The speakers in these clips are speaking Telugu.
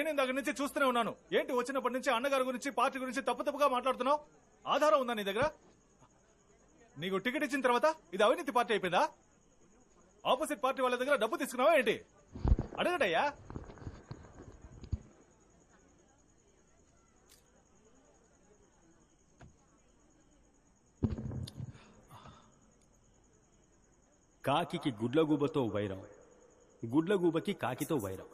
నేను దగ్గర నుంచి చూస్తూనే ఉన్నాను. ఏంటి వచ్చినప్పటి నుంచి అన్నగారి గురించి పార్టీ గురించి తప్పుగా మాట్లాడుతున్నావు? ఆధారం ఉందా నీ దగ్గర? నీకు టికెట్ ఇచ్చిన తర్వాత ఇది అవినీతి పార్టీ అయిపోయిందా? ఆపోజిట్ పార్టీ వాళ్ళ దగ్గర డబ్బు తీసుకున్నావా ఏంటి? అడగటయ్యా. కాకికి గుడ్లగూబతో వైరం, గుడ్లగూబకి కాకితో వైరం.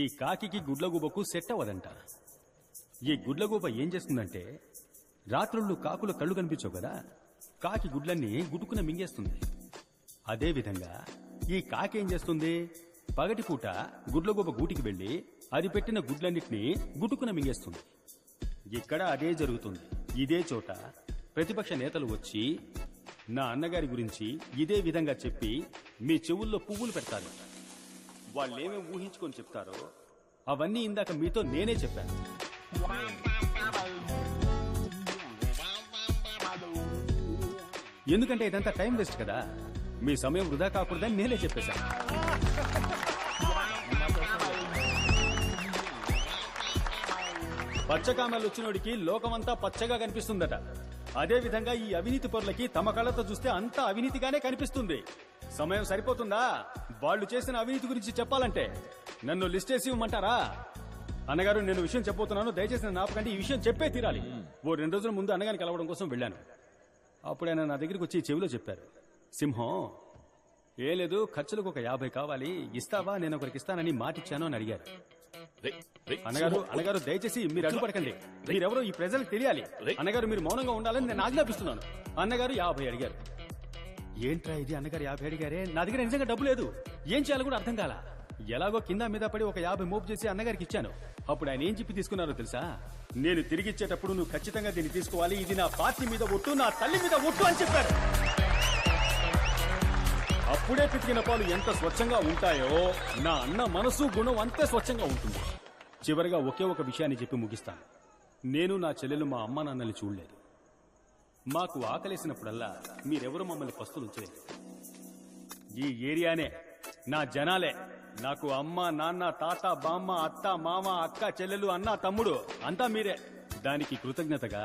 ఈ కాకికి గుడ్లగూబకు సెట్ అవ్వదంట. ఈ గుడ్లగూబ ఏం చేస్తుందంటే, రాత్రుళ్ళు కాకుల కళ్ళు కనిపించవు కదా, కాకి గుడ్లన్నీ గుడుకున మింగేస్తుంది. అదేవిధంగా ఈ కాకి ఏం చేస్తుంది, పగటిపూట గుడ్లగూబ గూటికి వెళ్లి అది పెట్టిన గుడ్లన్నిటినీ గుడుకున మింగేస్తుంది. ఇక్కడ అదే జరుగుతుంది. ఇదే చోట ప్రతిపక్ష నేతలు వచ్చి నా అన్నగారి గురించి ఇదే విధంగా చెప్పి మీ చెవుల్లో పువ్వులు పెడతారు. వాళ్ళేమేం ఊహించుకొని చెప్తారో అవన్నీ ఇందాక మీతో నేనే చెప్పాను. ఎందుకంటే ఇదంతా టైం వేస్ట్ కదా, మీ సమయం వృధా కాకూడదని నేనే చెప్పేశాను. పచ్చకామలు వచ్చినోడికి లోకమంతా పచ్చగా కనిపిస్తుందట. అదే విధంగా ఈ అవినీతి పరులకి తమ కళ్ళతో చూస్తే అంతా అవినీతిగానే కనిపిస్తుంది. సమయం సరిపోతుందా వాళ్ళు చేసిన అవినీతి గురించి చెప్పాలంటే? నన్ను లిస్ట్ చేసి ఇవ్వమంటారా? అన్నగారు, నేను విషయం చెప్పబోతున్నాను, దయచేసి నాపకంటే ఈ విషయం చెప్పే తీరాలి. ఓ 2 రోజుల ముందు అన్నగారిని కలవడం కోసం వెళ్ళాను. అప్పుడు ఆయన నా దగ్గరికి వచ్చి చెవిలో చెప్పారు, సింహం ఏ లేదు, ఖర్చులకు ఒక 50 కావాలి, ఇస్తావా? నేను ఒకరికి ఇస్తానని మాటిచ్చాను అని అడిగారు. అన్నగారు దయచేసి మీరు అడ్డుపడకండి, మీరెవరో ఈ ప్రజలకు తెలియాలి. అన్నగారు మీరు మౌనంగా ఉండాలని నేను ఆజ్ఞాపిస్తున్నాను. అన్నగారు 50 అడిగారు. ఏంట్రా ఇది, అన్నగారు 50 అడిగారే, నా దగ్గర నిజంగా డబ్బు లేదు, ఏం చేయాలో కూడా అర్థం కాల. ఎలాగో కింద మీద పడి ఒక 50 మోపు చేసి అన్నగారికి ఇచ్చాను. అప్పుడు ఆయన ఏం చెప్పి తీసుకున్నారో తెలుసా? నేను తిరిగి ఇచ్చేటప్పుడు నువ్వు ఖచ్చితంగా దీన్ని తీసుకోవాలి, ఇది నా పార్టీ మీద ఒట్టు, నా తల్లి మీద ఒట్టు అని చెప్పారు. అప్పుడే పితికిన పాలు ఎంత స్వచ్ఛంగా ఉంటాయో నా అన్న మనసు గుణం అంతే స్వచ్ఛంగా ఉంటుంది. చివరిగా ఒకే ఒక విషయాన్ని చెప్పి ముగిస్తాను. నేను నా చెల్లెలు మా అమ్మ నాన్నల్ని చూడలేదు. మాకు ఆకలేసినప్పుడల్లా మీరెవరు మమ్మల్ని పస్తులు ఉంచలేదు. ఈ ఏరియానే, నా జనాలే నాకు అమ్మ నాన్న తాత బామ్మ అత్త మామ అక్క చెల్లెలు అన్న తమ్ముడు అంతా మీరే. దానికి కృతజ్ఞతగా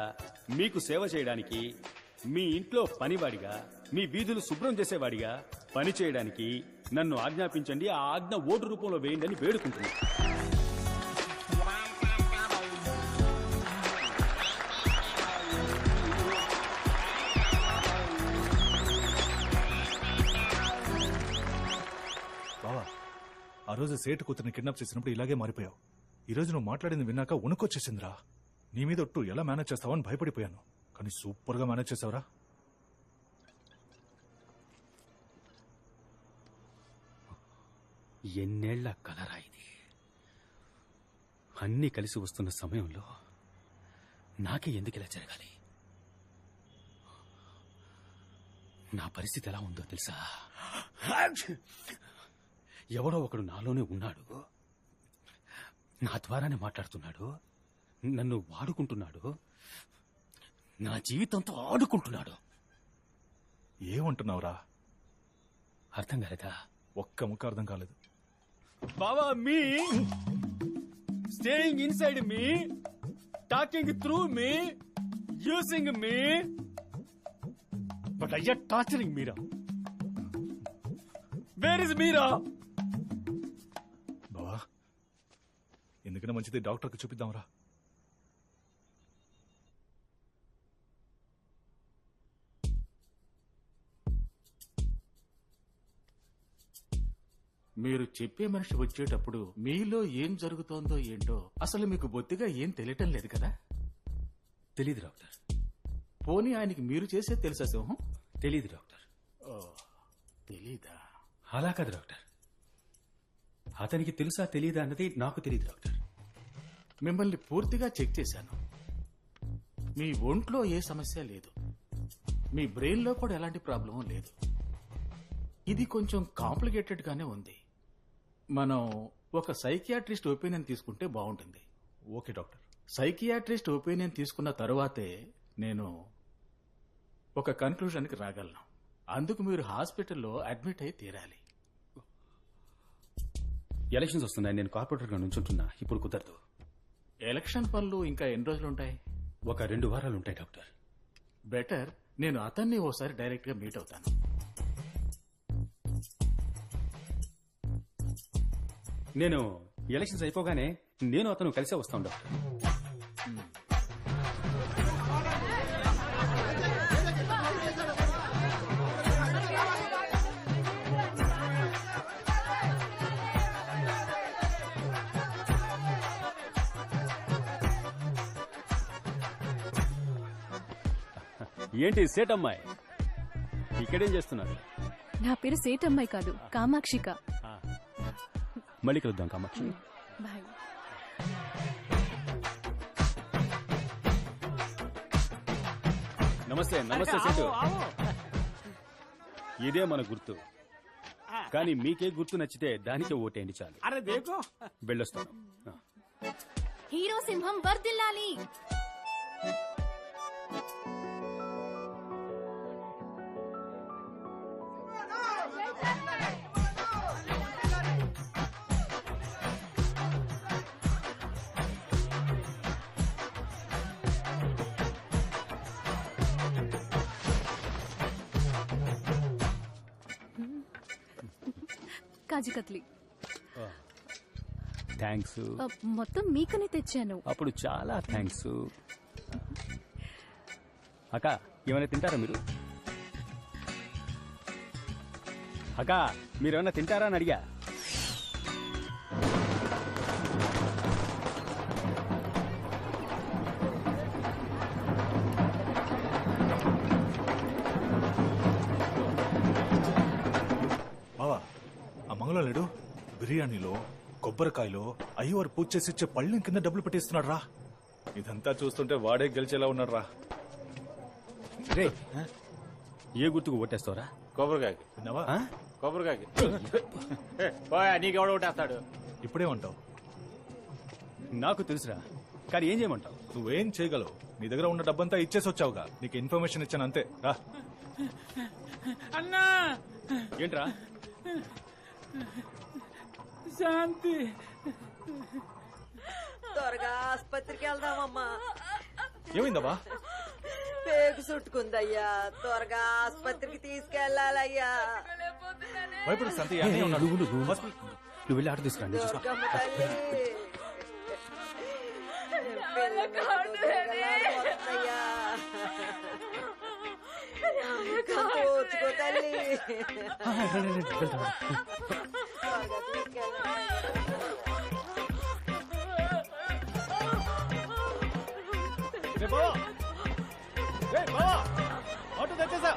మీకు సేవ చేయడానికి, మీ ఇంట్లో పనివాడిగా, మీ వీధులు శుభ్రం చేసేవాడిగా పని చేయడానికి నన్ను ఆజ్ఞాపించండి. ఆ ఆజ్ఞ ఓటు రూపంలో వేయండి అని వేడుకుంటున్నాను. బావా, ఆ రోజు సేటు కూతురిని కిడ్నాప్ చేసినప్పుడు ఇలాగే మారిపోయావు. ఈ రోజు నువ్వు మాట్లాడింది విన్నాక ఉనుకొచ్చేసిందిరా. నీ మీద ఒట్టు ఎలా మేనేజ్ చేస్తావని భయపడిపోయాను, కానీ సూపర్ గా మేనేజ్ చేసావురా. ఎన్నేళ్ల కలరా ఇది. అన్నీ కలిసి వస్తున్న సమయంలో నాకే ఎందుకు ఇలా జరగాలి? నా పరిస్థితి ఎలా ఉందో తెలుసా? ఎవరో ఒకడు నాలోనే ఉన్నాడు, నా ద్వారానే మాట్లాడుతున్నాడు, నన్ను వాడుకుంటున్నాడు, నా జీవితంతో ఆడుకుంటున్నాడు. ఏమంటున్నావురా? అర్థం కాలేదా? ఒక్క ముక్క అర్థం కాలేదు. బావా, మీ staying inside me, talking through me, using me, but అయ్యా torturing Meera. Where is Meera? బావా, ఎందుకన్నా మంచిది డాక్టర్కి చూపిద్దాంరా. మీరు చెప్పే మనిషి వచ్చేటప్పుడు మీలో ఏం జరుగుతోందో ఏంటో అసలు మీకు బొత్తిగా ఏం తెలియటం లేదు కదా? తెలీదు డాక్టర్. పోనీ ఆయనకి మీరు చేసే తెలుసా సింహం? తెలీదు డాక్టర్. తెలీదా? అలా కాదు డాక్టర్, అతనికి తెలుసా తెలీదా అన్నది నాకు తెలీదు డాక్టర్. మిమ్మల్ని పూర్తిగా చెక్ చేశాను. మీ ఒంట్లో ఏ సమస్య లేదు, మీ బ్రెయిన్ లో కూడా ఎలాంటి ప్రాబ్లం లేదు. ఇది కొంచెం కాంప్లికేటెడ్ గానే ఉంది. మనం ఒక సైకియాట్రిస్ట్ ఒపీనియన్ తీసుకుంటే బాగుంటుంది. Okay doctor. సైకియాట్రిస్ట్ ఒపీనియన్ తీసుకున్న తరువాతే నేను ఒక కన్క్లూజన్కి రాగలను. అందుకు మీరు హాస్పిటల్లో అడ్మిట్ అయి తీరాలి. ఎలక్షన్స్ వస్తున్నాయి, నేను కార్పొరేటర్గా నుంచుంటున్నా, ఇప్పుడు కుదరదు. ఎలక్షన్ పనులు ఇంకా ఎన్ని రోజులు ఉంటాయి? ఒక 2 వారాలు ఉంటాయి డాక్టర్. బెటర్ నేను అతన్ని ఓసారి డైరెక్ట్ గా మీట్ అవుతాను. నేను ఎలక్షన్స్ అయిపోగానే నేను అతను కలిసే వస్తాను డాక్టర్. ఏంటి సేటమ్మాయి ఇక్కడేం చేస్తున్నారు? నా పేరు సేటమ్మాయి కాదు, కామాక్షిక. మళ్ళీ కలుద్దాం కామాక్షి. బాయ్. నమస్తే. నమస్తే సేటు. ఇదే మన గుర్తు, కానీ మీకే గుర్తు నచ్చితే దానికే ఓటేయండి చాలు. వెళ్ళొస్తాను. హీరో సింహం వర్ధిల్లాలి. కాజు కత్లీ. థ్యాంక్స్. మొత్తం మీకనే తెచ్చాను. అప్పుడు చాలా థ్యాంక్స్. అక్క ఏమైనా తింటారా మీరు? అక్క మీరేమైనా తింటారా అని అడిగా. బావా ఆ మంగళం లేడు, బిర్యానీలో కొబ్బరికాయలో అయ్యవారు పూజ చేసి ఇచ్చే పళ్ళెం కింద డబ్బులు పెట్టిస్తున్నాడు రా. ఇదంతా చూస్తుంటే వాడే గెలిచేలా ఉన్నాడు రా. రే ఏ గుర్తుకు ఓటేస్తావరా? కొబ్బరికాయకి. విన్నావా? కొబ్బరికాయకి నీకెవడ ఓటేస్తాడు? ఇప్పుడేమంటావు? నాకు తెలుసురా, కానీ ఏం చేయమంటావు? నువ్వేం చేయగలవు? నీ దగ్గర ఉన్న డబ్బంతా ఇచ్చేసి వచ్చావుగా, నీకు ఇన్ఫర్మేషన్ ఇచ్చాను అంతే. రా. అన్నా ఏంట్రా? శాంతి త్వరగా ఆసుపత్రికి వెళ్దామమ్మా. ఏమైందమ్మా? పేగు చుట్టుకుందయ్యా, త్వరగా ఆసుపత్రికి తీసుకెళ్లాలయ్యా. భయపడు సంతి. నువ్వు వెళ్ళి ఆట తీసుకురండి. దుర్గమ్మ తల్లి పిల్లలయ్యా, ఓర్చుకో తల్లి. త్వరగా తీసుకెళ్ళాలి. ఆటో తెచ్చేసా.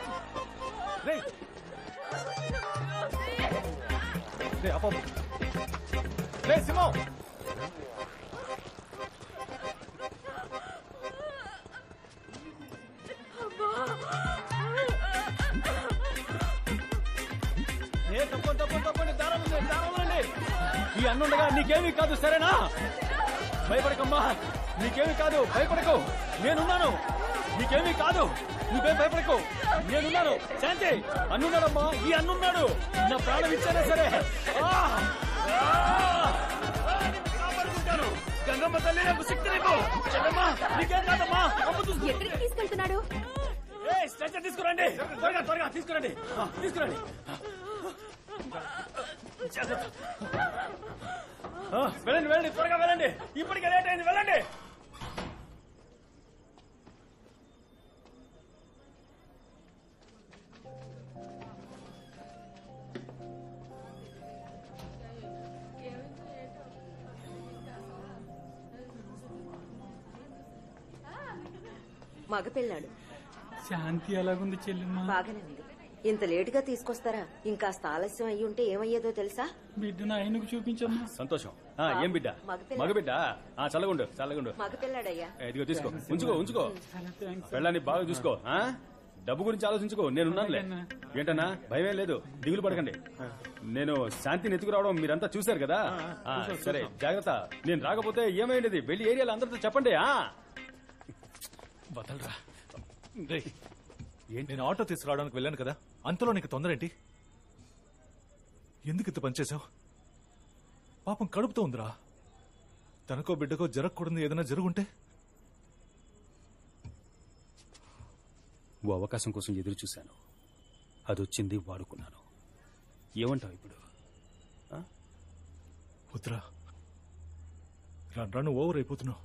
సింహం తప్పండి దారండి. ఈ అన్నుండగా నీకేమీ కాదు, సరేనా? భయపడకమ్మా, నీకేమీ కాదు, భయపడకు, నేనున్నాను. నీకేమీ కాదు, నువ్వేం భయపడకు, నేనున్నాను. శాంతి అన్నున్నాడమ్మా, ఈ అన్నున్నాడు. నా ప్రాణం ఇచ్చానే సరే. గంగమ్మ తల్లి నాకు శక్తి నీకు. చెల్లమ్మా నీకేం కాదమ్మా. ఎక్కడికి తీసుకెళ్తున్నాడు? స్ట్రెచర్ తీసుకురండి, త్వరగా తీసుకురండి. వెళ్ళండి, త్వరగా వెళ్ళండి, ఇప్పటికే లేట్ అయింది, వెళ్ళండి. మగపిల్లాడు. శాంతి ఎలాగుంది చెల్లెమ్మ? బాగానే ఉంది. ఇంత లేటుగా తీసుకొస్తారా? ఇంకాస్త ఆలస్యం అయ్యి ఉంటే ఏమయ్యేదో తెలుసా? బిడ్డను ఆయనకు చూపించమ్మా. సంతోషం. ఏం బిడ్డ? మగబిడ్డ. చల్లగుండు. మగపిల్లాడయ్యా. ఇదిగో తీసుకో, ఉంచుకో. పెళ్ళాన్ని బాగా చూసుకో. డబ్బు గురించి ఆలోచించుకో, నేనున్నానులే. ఏంటన్నా భయమే లేదు, దిగులు పడకండి. నేను శాంతిని ఎత్తుకురావడం మీరంతా చూశారు కదా. సరే జాగ్రత్త. నేను రాకపోతే ఏమైంది వెళ్ళి ఏరియాలో అందరితో చెప్పండి. వదలరా. నేను ఆటో తీసుకురావడానికి వెళ్ళాను కదా, అంతలో నీకు తొందర ఏంటి? ఎందుకు ఇంత పనిచేసావు? పాపం కడుపుతో ఉందిరా. తనకో బిడ్డకో జరగకూడదు ఏదైనా జరుగుంటే. ఓ అవకాశం కోసం ఎదురు చూశాను, అదొచ్చింది, వాడుకున్నాను. ఏమంటావు ఇప్పుడు? వద్దురా, రాను ఓవర్ అయిపోతున్నావు.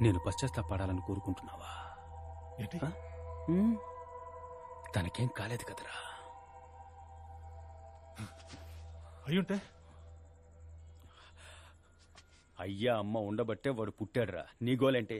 నేను పశ్చాత్తాపడాలని కోరుకుంటున్నావా? ఏంటి? తనకేం కాలేదు కదరా. అయ్యుంటే అయ్యా అమ్మ ఉండబట్టే వాడు పుట్టాడురా. నీ గోలేంటి?